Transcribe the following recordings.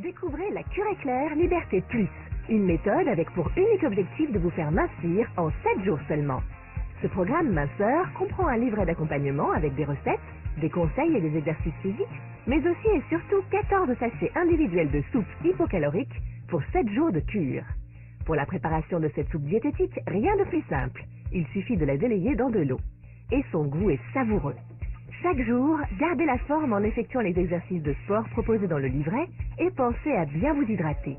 Découvrez la cure éclair Liberté Plus, une méthode avec pour unique objectif de vous faire mincir en 7 jours seulement. Ce programme minceur comprend un livret d'accompagnement avec des recettes, des conseils et des exercices physiques, mais aussi et surtout 14 sachets individuels de soupe hypocalorique pour 7 jours de cure. Pour la préparation de cette soupe diététique, rien de plus simple. Il suffit de la délayer dans de l'eau. Et son goût est savoureux. Chaque jour, gardez la forme en effectuant les exercices de sport proposés dans le livret et pensez à bien vous hydrater.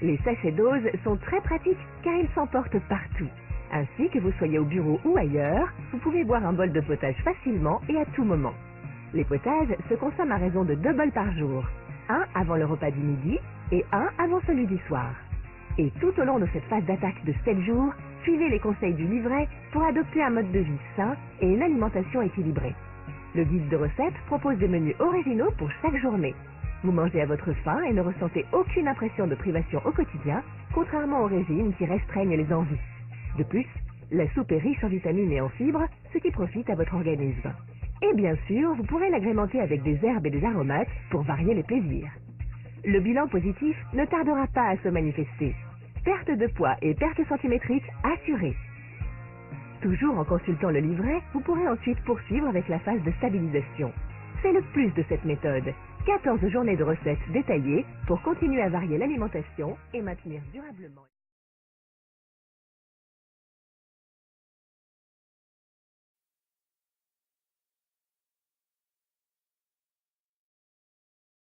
Les sachets doses sont très pratiques car ils s'emportent partout. Ainsi que vous soyez au bureau ou ailleurs, vous pouvez boire un bol de potage facilement et à tout moment. Les potages se consomment à raison de 2 bols par jour, un avant le repas du midi et un avant celui du soir. Et tout au long de cette phase d'attaque de 7 jours, suivez les conseils du livret pour adopter un mode de vie sain et une alimentation équilibrée. Le guide de recettes propose des menus originaux pour chaque journée. Vous mangez à votre faim et ne ressentez aucune impression de privation au quotidien, contrairement aux régimes qui restreignent les envies. De plus, la soupe est riche en vitamines et en fibres, ce qui profite à votre organisme. Et bien sûr, vous pourrez l'agrémenter avec des herbes et des aromates pour varier les plaisirs. Le bilan positif ne tardera pas à se manifester. Perte de poids et perte centimétrique assurée. Toujours en consultant le livret, vous pourrez ensuite poursuivre avec la phase de stabilisation. C'est le plus de cette méthode. 14 journées de recettes détaillées pour continuer à varier l'alimentation et maintenir durablement.